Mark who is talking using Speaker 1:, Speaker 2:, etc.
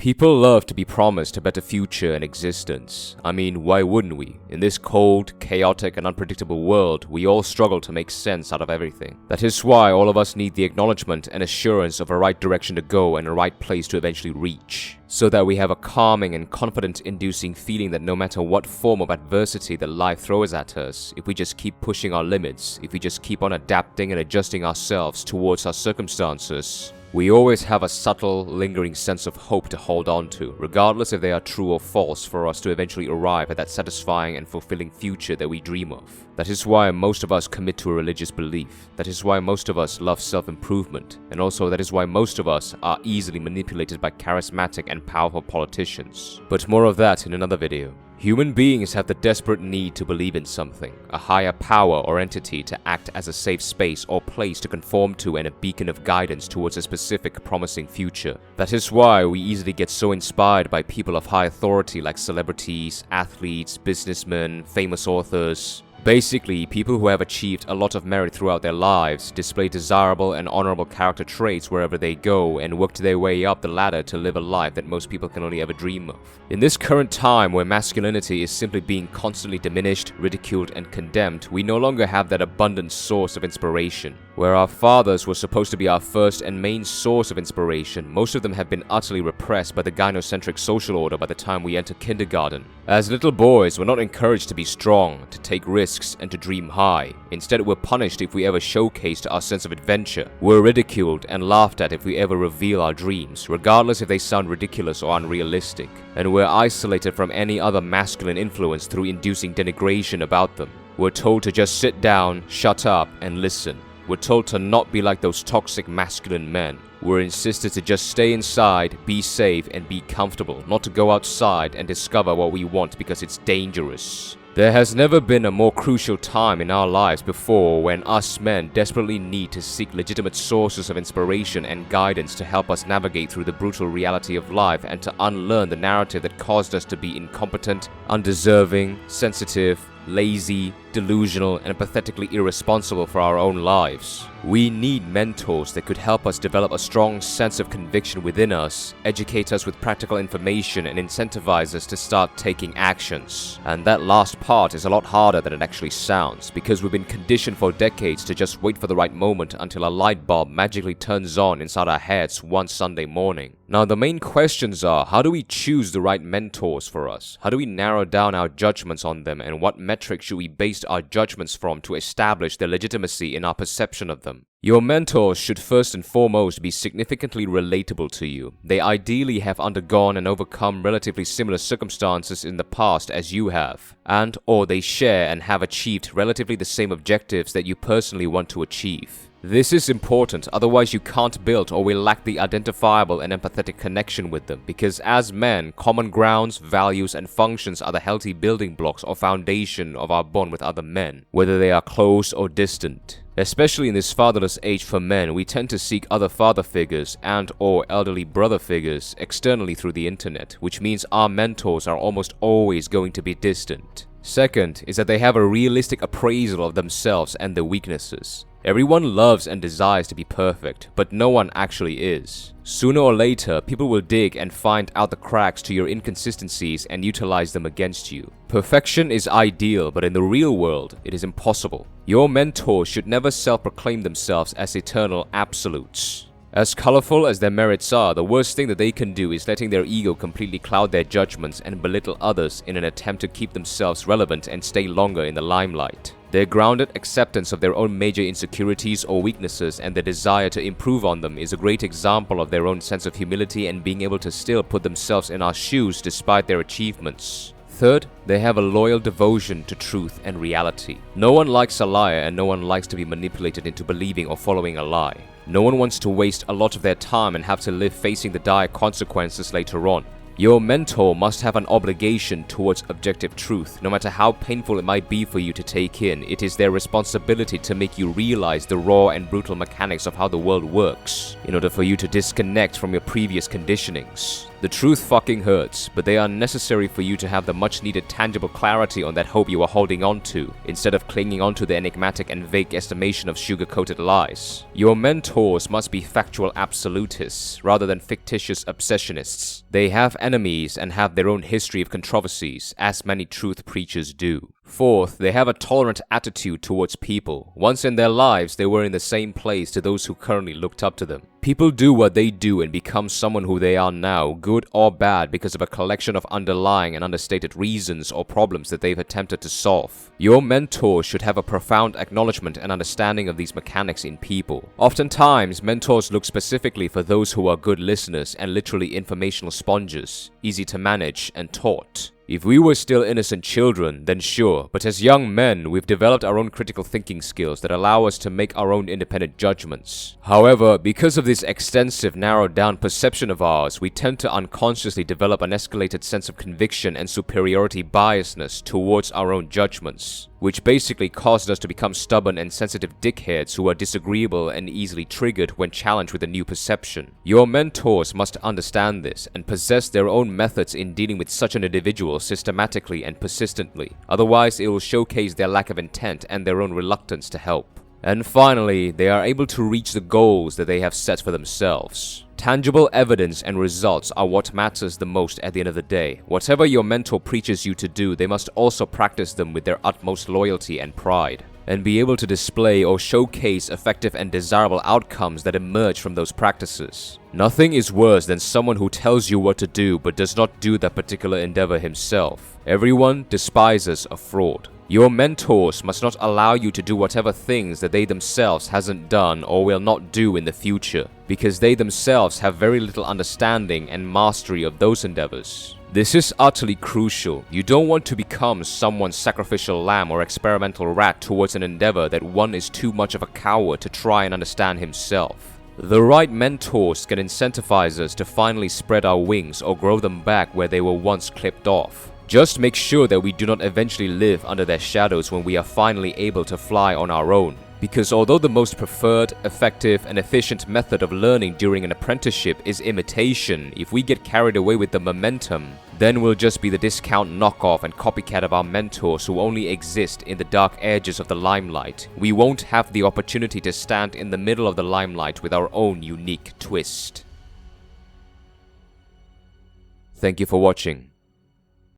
Speaker 1: People love to be promised a better future and existence. I mean, why wouldn't we? In this cold, chaotic, and unpredictable world, we all struggle to make sense out of everything. That is why all of us need the acknowledgement and assurance of a right direction to go and a right place to eventually reach. So that we have a calming and confidence-inducing feeling that no matter what form of adversity that life throws at us, if we just keep pushing our limits, if we just keep on adapting and adjusting ourselves towards our circumstances, we always have a subtle, lingering sense of hope to hold on to, regardless if they are true or false, for us to eventually arrive at that satisfying and fulfilling future that we dream of. That is why most of us commit to a religious belief. That is why most of us love self-improvement. And also that is why most of us are easily manipulated by charismatic and powerful politicians. But more of that in another video. Human beings have the desperate need to believe in something, a higher power or entity to act as a safe space or place to conform to and a beacon of guidance towards a specific promising future. That is why we easily get so inspired by people of high authority like celebrities, athletes, businessmen, famous authors. Basically, people who have achieved a lot of merit throughout their lives, display desirable and honorable character traits wherever they go, and worked their way up the ladder to live a life that most people can only ever dream of. In this current time where masculinity is simply being constantly diminished, ridiculed, and condemned, we no longer have that abundant source of inspiration. Where our fathers were supposed to be our first and main source of inspiration, most of them have been utterly repressed by the gynocentric social order by the time we enter kindergarten. As little boys, we're not encouraged to be strong, to take risks, and to dream high. Instead, we're punished if we ever showcased our sense of adventure. We're ridiculed and laughed at if we ever reveal our dreams, regardless if they sound ridiculous or unrealistic. And we're isolated from any other masculine influence through inducing denigration about them. We're told to just sit down, shut up, and listen. We're told to not be like those toxic masculine men. We're insisted to just stay inside, be safe, and be comfortable, not to go outside and discover what we want because it's dangerous. There has never been a more crucial time in our lives before when us men desperately need to seek legitimate sources of inspiration and guidance to help us navigate through the brutal reality of life and to unlearn the narrative that caused us to be incompetent, undeserving, sensitive, lazy, delusional, and pathetically irresponsible for our own lives. We need mentors that could help us develop a strong sense of conviction within us, educate us with practical information, and incentivize us to start taking actions. And that last part is a lot harder than it actually sounds, because we've been conditioned for decades to just wait for the right moment until a light bulb magically turns on inside our heads one Sunday morning. Now, the main questions are, how do we choose the right mentors for us? How do we narrow down our judgments on them, and what metrics should we base our judgments from to establish their legitimacy in our perception of them? Your mentors should first and foremost be significantly relatable to you. They ideally have undergone and overcome relatively similar circumstances in the past as you have, and or they share and have achieved relatively the same objectives that you personally want to achieve. This is important, otherwise you can't build or will lack the identifiable and empathetic connection with them, because as men, common grounds, values, and functions are the healthy building blocks or foundation of our bond with other men, whether they are close or distant. Especially in this fatherless age for men, we tend to seek other father figures and or elderly brother figures externally through the internet, which means our mentors are almost always going to be distant. Second is that they have a realistic appraisal of themselves and their weaknesses. Everyone loves and desires to be perfect, but no one actually is. Sooner or later, people will dig and find out the cracks to your inconsistencies and utilize them against you. Perfection is ideal, but in the real world, it is impossible. Your mentors should never self-proclaim themselves as eternal absolutes. As colorful as their merits are, the worst thing that they can do is letting their ego completely cloud their judgments and belittle others in an attempt to keep themselves relevant and stay longer in the limelight. Their grounded acceptance of their own major insecurities or weaknesses and their desire to improve on them is a great example of their own sense of humility and being able to still put themselves in our shoes despite their achievements. Third, they have a loyal devotion to truth and reality. No one likes a liar, and no one likes to be manipulated into believing or following a lie. No one wants to waste a lot of their time and have to live facing the dire consequences later on. Your mentor must have an obligation towards objective truth. No matter how painful it might be for you to take in, it is their responsibility to make you realize the raw and brutal mechanics of how the world works, in order for you to disconnect from your previous conditionings. The truth fucking hurts, but they are necessary for you to have the much needed tangible clarity on that hope you are holding on to, instead of clinging onto the enigmatic and vague estimation of sugar-coated lies. Your mentors must be factual absolutists, rather than fictitious obsessionists. They have enemies and have their own history of controversies, as many truth preachers do. Fourth, they have a tolerant attitude towards people. Once in their lives, they were in the same place to those who currently looked up to them. People do what they do and become someone who they are now, good or bad, because of a collection of underlying and understated reasons or problems that they've attempted to solve. Your mentors should have a profound acknowledgement and understanding of these mechanics in people. Oftentimes, mentors look specifically for those who are good listeners and literally informational sponges, easy to manage and taught. If we were still innocent children, then sure, but as young men, we've developed our own critical thinking skills that allow us to make our own independent judgments. However, because of this extensive, narrowed-down perception of ours, we tend to unconsciously develop an escalated sense of conviction and superiority biasness towards our own judgments, which basically causes us to become stubborn and sensitive dickheads who are disagreeable and easily triggered when challenged with a new perception. Your mentors must understand this and possess their own methods in dealing with such an individual systematically and persistently, otherwise it will showcase their lack of intent and their own reluctance to help. And finally, they are able to reach the goals that they have set for themselves. Tangible evidence and results are what matters the most at the end of the day. Whatever your mentor preaches you to do, they must also practice them with their utmost loyalty and pride, and be able to display or showcase effective and desirable outcomes that emerge from those practices. Nothing is worse than someone who tells you what to do but does not do that particular endeavor himself. Everyone despises a fraud. Your mentors must not allow you to do whatever things that they themselves hasn't done or will not do in the future, because they themselves have very little understanding and mastery of those endeavors. This is utterly crucial. You don't want to become someone's sacrificial lamb or experimental rat towards an endeavor that one is too much of a coward to try and understand himself. The right mentors can incentivize us to finally spread our wings or grow them back where they were once clipped off. Just make sure that we do not eventually live under their shadows when we are finally able to fly on our own. Because although the most preferred, effective, and efficient method of learning during an apprenticeship is imitation, if we get carried away with the momentum, then we'll just be the discount knockoff and copycat of our mentors who only exist in the dark edges of the limelight. We won't have the opportunity to stand in the middle of the limelight with our own unique twist. Thank you for watching.